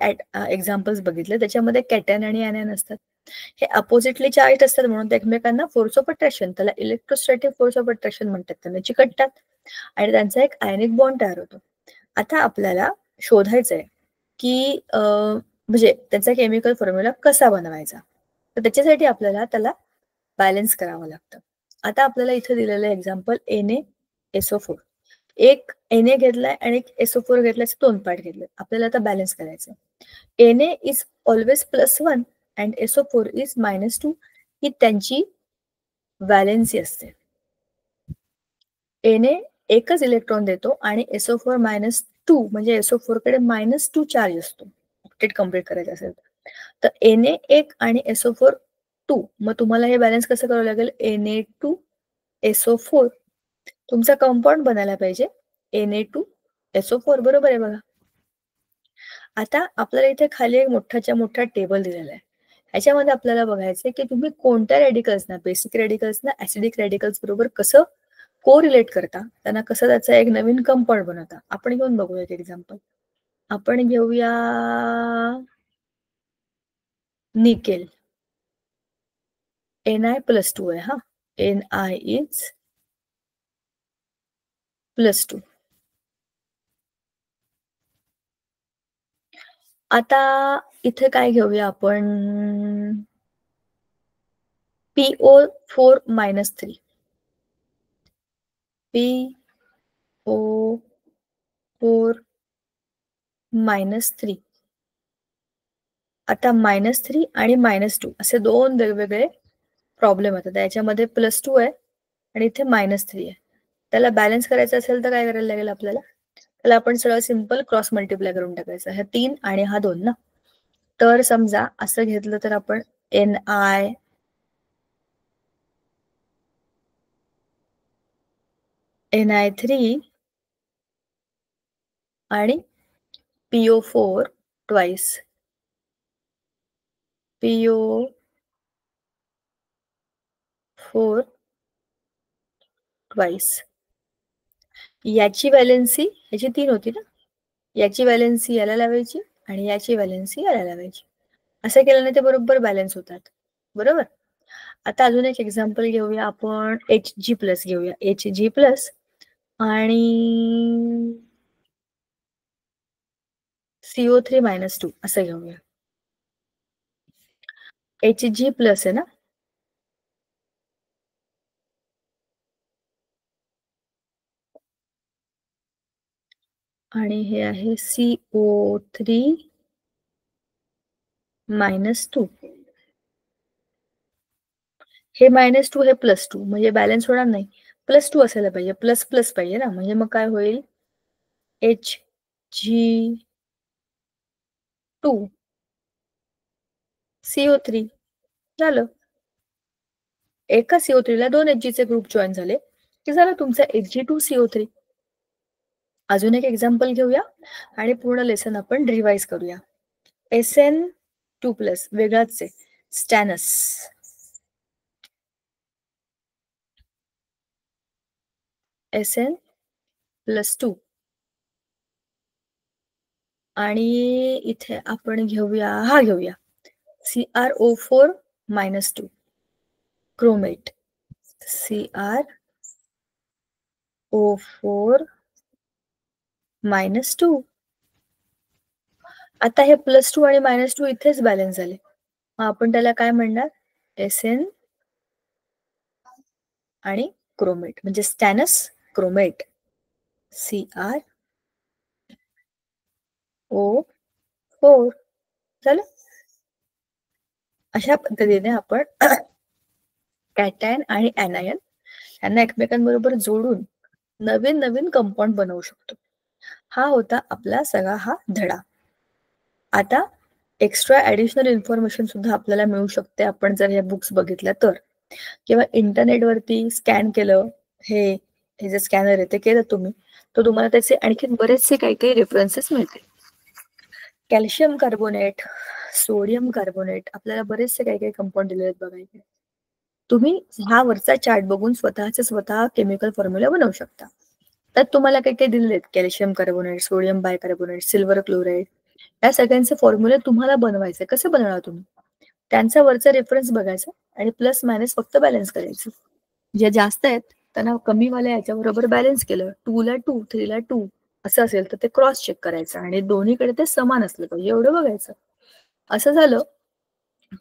एक्झाम्पल्स बघितले, त्याच्यामध्ये कॅटॅन आणि ॲनायन असतात. हे अपोजिटली चार्ज असतात म्हणून ते एकमेकांना फोर्स ऑफ अट्रॅक्शन, त्याला इलेक्ट्रोस्टॅटिक फोर्स ऑफ अट्रॅक्शन म्हणतात, त्यांना चिकटतात आणि त्यांचा एक आयनिक बॉन्ड तयार होतो. आता आपल्याला शोधायचंय की म्हणजे त्याचा केमिकल फॉर्म्युला कसा बनवायचा, तर त्याच्यासाठी आपल्याला त्याला बॅलन्स करावं लागतं. आता आपल्याला इथे दिलेलं एक्झाम्पल NaSO4. एक Na घेतलाय आणि एक SO4 घेतलाय, 2 पार्ट घेतले. आपल्याला आता बॅलन्स करायचं. Na is always +1 and SO4 is -2 ही त्यांची व्हॅलेन्सी असते. Na एकच इलेक्ट्रॉन देतो आणि SO4 -2 म्हणजे SO4 कडे -2 चार्ज असतो ऑक्टेट कम्प्लीट करायचं असेल तर Na 1 आणि SO4 2. मग तुम्हाला हे बॅलन्स कसं करावं लागेल? Na2 SO4 तुमचा कंपाऊंड बनायला पाहिजे Na2 SO4 बरोबर आहे बघा. आता आपल्याला इथे खाली एक मोठाच्या मोठा टेबल दिलेला आहे. ह्याच्यामध्ये आपल्याला बघायचंय की तुम्ही कोणत्या रेडिकल्सना, बेसिक रेडिकल्सना ऍसिडिक रेडिकल्स बरोबर कसं कोरिलेट करता, त्यांना कसं त्याचा एक नवीन कंपाऊंड बनवता. आपण घेऊन बघूया एक एक्झाम्पल. आपण घेऊया निकेल. Ni+2 आहे हा. Ni is +2. आता इथे काय घेऊया आपण? PO4 -3. PO4 -3. आता -3 आणि -2 असे दोन वेगवेगळे प्रॉब्लेम येतात. याच्यामध्ये +2 आहे आणि इथे -3 आहे. त्याला बॅलन्स करायचं असेल तर काय करायला लागेल आपल्याला? त्याला आपण सरळ सिंपल क्रॉस मल्टिप्लाय करून टाकायचं. हा 3 आणि हा 2 ना. तर समजा असं घेतलं तर आपण Ni3 आणि PO4 ट्वाइस. PO4 twice. याची व्हॅलेन्सी याची 3 होती ना, याची व्हॅलेन्सी याला लावायची आणि याची व्हॅलेन्सी याला लावायची. असं केल्याने ते बरोबर बॅलन्स होतात. बरोबर. आता अजून एक एक्झाम्पल घेऊया आपण. Hg+ घेऊया. Hg+ आणि CO3 -2 असं घेऊया. Hg+ आहे ना, आणि हे आहे CO3 -2. हे -2 हे +2 म्हणजे बॅलन्स होणार नाही. +2 असायला पाहिजे, प्लस प्लस पाहिजे ना. म्हणजे मग काय होईल? Hg2 CO3 झालं. एका CO3 ला 2 Hgचे ग्रुप जॉईन झाले की झालं तुमचं Hg2CO3. अजून एक एक्झाम्पल घेऊया आणि पूर्ण लेसन आपण रिवाइज करूया. SN2+ वेगळाच आहे, स्टॅनस. SN+2 आणि इथे आपण घेऊया, हा घेऊया CrO4 -2 क्रोमेट. CrO4 -2. आता हे +2 आणि -2 इथेच बॅलन्स झाले. मग आपण त्याला काय म्हणणार? SN आणि क्रोमेट म्हणजे स्टॅनस क्रोमेट. CrO4 झालं. अशा पद्धतीने आपण कॅटायन आणि ऍनायन यांना एकमेकांबरोबर जोडून नवीन नवीन कंपाऊंड बनवू शकतो. हा होता आपला सगळा हा धडा. आता एक्स्ट्रा ऍडिशनल इन्फॉर्मेशन सुद्धा आपल्याला मिळू शकते आपण जर या बुक्स बघितल्या तर, किंवा इंटरनेटवरती स्कॅन केलं, हे जे स्कॅनर आहे ते केलं तुम्ही, तर तुम्हाला त्याचे आणखी बरेचसे काही काही रेफरन्सेस मिळतील. कॅल्शियम कार्बोनेट, सोडियम कार्बोनेट, आपल्याला बरेचसे काही काही कंपाऊंड दिले आहेत बघायचे. तुम्ही हा वरचा चार्ट बघून स्वतः केमिकल फॉर्म्युला बनवू शकता. त्यात तुम्हाला काही काही दिलेले आहेत, calcium carbonate, sodium bicarbonate, silver chloride, या सगळ्यांचे फॉर्म्युले तुम्हाला बनवायचे. कसे बनवणार तुम्ही? त्यांचा वरचा रेफरन्स बघायचा आणि प्लस मायनस फक्त बॅलन्स करायचं. जे जास्त आहेत त्यांना कमीवाल्या याच्याबरोबर बॅलन्स केलं, 2 ला 2, 3 ला 2 असं असेल तर ते क्रॉस चेक करायचं आणि दोन्हीकडे ते समान असलं पाहिजे एवढं बघायचं. असं झालं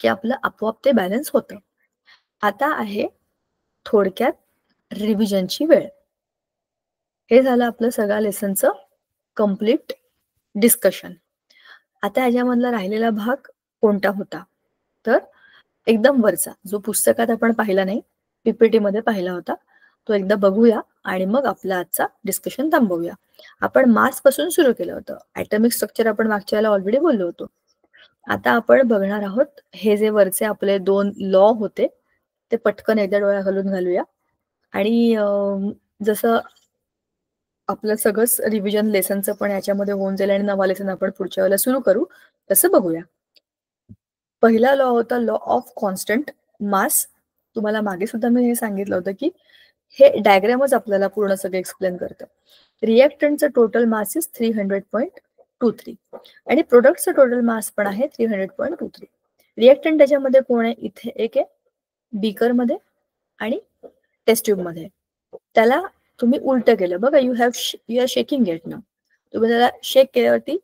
की आपलं आपोआप ते बॅलन्स होतं. आता आहे थोडक्यात रिव्हिजनची वेळ. हे झालं आपलं सगळ्या लेसनचं कम्प्लीट डिस्कशन. आता ह्याच्यामधला राहिलेला भाग कोणता होता, तर एकदम वरचा जो पुस्तकात आपण पाहिला नाही, पीपीटी मध्ये पाहिला होता, तो एकदा बघूया आणि मग आपला आजचा डिस्कशन थांबवूया. आपण मास पासून सुरू केलं होतं. ॲटॉमिक स्ट्रक्चर आपण मागच्या वेळेला ऑलरेडी बोललो होतो. आता आपण बघणार आहोत हे जे वरचे आपले 2 लॉ होते ते पटकन एकदा डोळ्या घालून घालूया. आणि जसं आपलं सगळंच रिव्हिजन लेसनचं पण याच्यामध्ये होऊन जाईल आणि नवा लेसन आपण पुढच्या वेळेला सुरू करू, तसं बघूया. पहिला लॉ होता लॉ ऑफ कॉन्स्टंट मास. तुम्हाला मागे सुद्धा मी हे सांगितलं होतं की हे डायग्रामच आपल्याला पूर्ण सगळं एक्सप्लेन करतं. रिएक्टंटचं टोटल मास इज 300.23 आणि प्रोडक्टचं टोटल मास पण आहे 300.23. रिएक्टंट त्याच्यामध्ये कोण आहे, इथे एक आहे बीकर मध्ये आणि टेस्ट ट्यूब मध्ये. त्याला तुम्ही उलट केलं बघा, यू आर शेकिंग इट ना, तुम्ही त्याला शेक केल्यावरती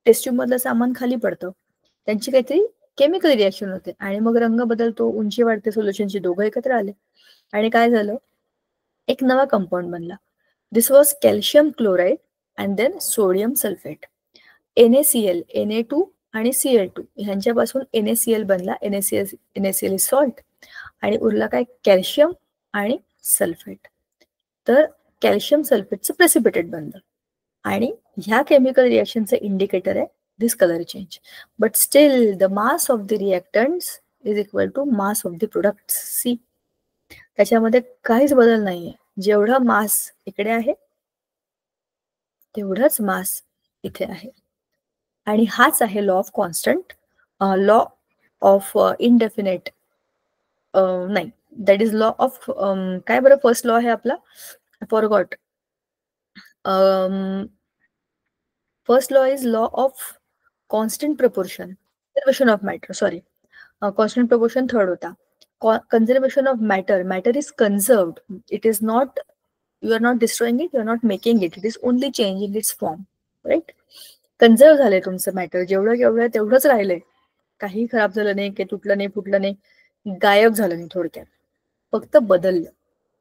टेस्ट ट्यूब मधलं सामान खाली पडतं, त्यांची काहीतरी केमिकल रिएक्शन होते आणि मग रंग बदलतो, उंची वाढते सोल्युशनची, दोघं एकत्र आले आणि काय झालं, एक नवा कंपाऊंड बनला. This was calcium chloride and then sodium sulphate. NaCl, Na2 आणि Cl2 ह्यांच्यापासून NaCl बनला. NaCl इज सॉल्ट आणि उरला काय, कॅल्शियम आणि सल्फेट. तर कॅल्शियम सल्फेटचं प्रेसिपिटेट बनलं आणि ह्या केमिकल रिएक्शनचं इंडिकेटर आहे this colour change. But still the mass of the reactants is equal to mass of the products. See, त्याच्यामध्ये काहीच बदल नाहीये. जेवढा मास इकडे आहे तेवढाच मास इथे आहे आणि हाच आहे law of constant, law of indefinite, नाही, दॅट इज लॉ ऑफ काय बरं, फर्स्ट लॉ आहे आपला, forgot. First law is law of constant proportion, conservation of matter, sorry, constant proportion third होता. Conservation of matter, matter is conserved, it is not, you are not destroying it, you are not making it, it is only changing its form, right? Conserve झालंय तुमचं matter, जेवढं केवढं तेवढंच राहिलंय, काही खराब झालं नाही, काही तुटलं नाही, फुटलं नाही, गायब झालं नाही, थोडक्यात फक्त बदललं.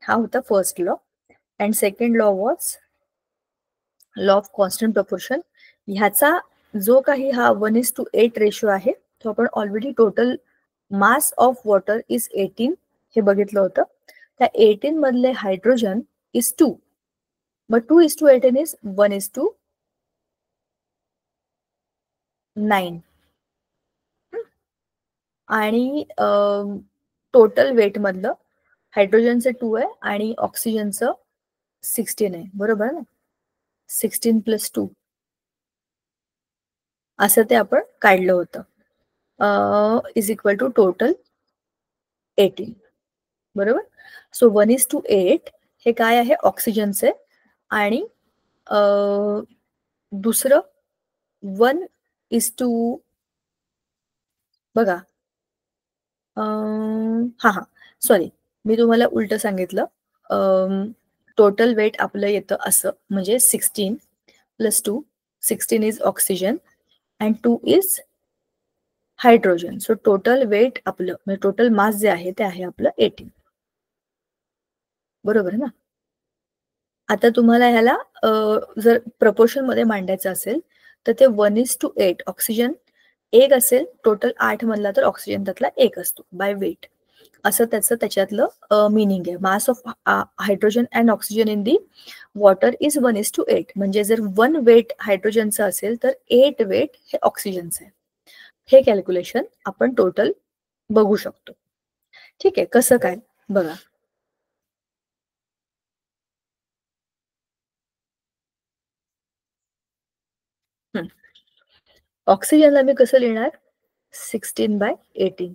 हा होता first law. And second law was law of constant proportion. ह्याचा जो काही हा 1:8 रेशो आहे तो आपण already total mass of water is 18 हे बघितलं होतं. त्या 18 मधले हायड्रोजन इज 2, but 2:18 is 1:9. आणि टोटल वेट मधलं हायड्रोजनचं 2 आहे आणि ऑक्सिजनचं 16 आहे, बरोबर ना, 16 + 2 असं ते आपण काढलं होतं, इज इक्वल टू टोटल 18, बरोबर. सो 1:8 हे काय आहे, ऑक्सिजनचे, आणि दुसरं 1:, बघा, हा सॉरी, मी तुम्हाला उलट सांगितलं. टोटल वेट आपलं येतं असं, म्हणजे 16 + 2, 16 is oxygen and 2 is hydrogen. So total weight आपलं, म्हणजे टोटल मास जे आहे ते आहे आपलं 18, बरोबर ना. आता तुम्हाला ह्याला जर प्रपोर्शन मध्ये मांडायचं असेल तर ते 1:8 ऑक्सिजन 1 असेल, टोटल 8 मधला तर ऑक्सिजन त्यातला 1 असतो बाय वेट, असं त्याच्यातलं मिनिंग आहे. Mass of hydrogen and oxygen in the water is 1:8. म्हणजे जर 1 वेट हायड्रोजनचं असेल तर 8 वेट हे ऑक्सिजनचं आहे. हे कॅल्क्युलेशन आपण टोटल बघू शकतो. ठीक आहे, कसं काय बघा. ऑक्सिजनला मी कसं लिहिणार, 16/18,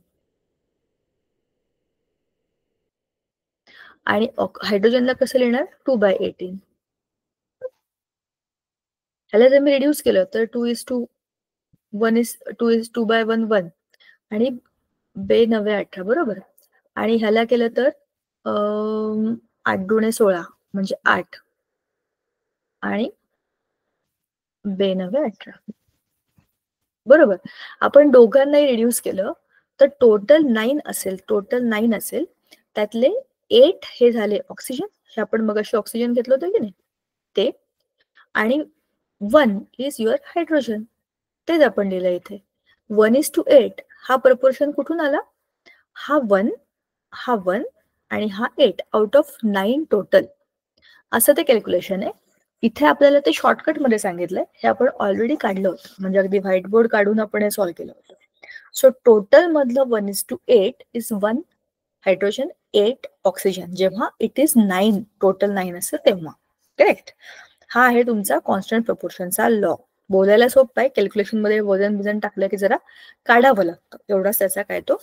आणि हायड्रोजनला कसं लिहिणार, 2/18. ह्याला जर मी रिड्यूस केलं तर 2:1 आणि 2×9=18, बरोबर. आणि ह्याला केलं तर 8×2=16 म्हणजे 8 आणि 2×9=18, बरोबर. आपण दोघांनाही रिड्यूस केलं तर टोटल 9 असेल, त्यातले 8 हे झाले ऑक्सिजन, हे आपण मगाशी ऑक्सिजन घेतलं होतं की नाही ते आणि 1 इज युअर हायड्रोजन. तेच आपण लिहिलं इथे. 1:8 हा प्रपोर्शन कुठून आला? हा 1 आणि हा 8 आउट ऑफ 9 टोटल. असं ते कॅल्क्युलेशन आहे. इथे आपल्याला ते शॉर्टकटमध्ये सांगितलंय. हे आपण ऑलरेडी काढलं होतं. म्हणजे अगदी व्हाईट बोर्ड काढून आपण हे सॉल्व्ह केलं होतं. सो टोटल मधलं 1:8 इज 1 हायड्रोजन 8 ऑक्सिजन. जेव्हा इट इज 9 टोटल 9 असतं तेव्हा. करेक्ट. हा आहे तुमचा कॉन्स्टंट प्रपोर्शनचा लॉ. बोलायला सोपं आहे, कॅल्क्युलेशन मध्ये वजन बिजन टाकलं की जरा काढावं लागतं. एवढाच त्याचा काय तो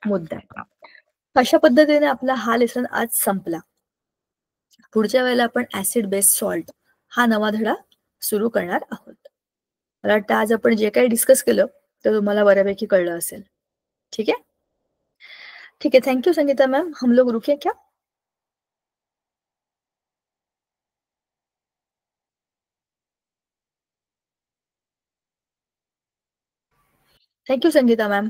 मुद्दा आहे. अशा पद्धतीने आपला हा लेसन आज संपला. पुढच्या वेळेला आपण ऍसिड बेस सॉल्ट हा नवा धडा सुरू करणार आहोत. मला वाटतं आज आपण जे काही डिस्कस केलं ते तुम्हाला बऱ्यापैकी कळलं असेल. ठीक है? ठीक है, थैंक यू संगीता मैम. हम लोग रुके क्या? Thank you Sangeeta ma'am.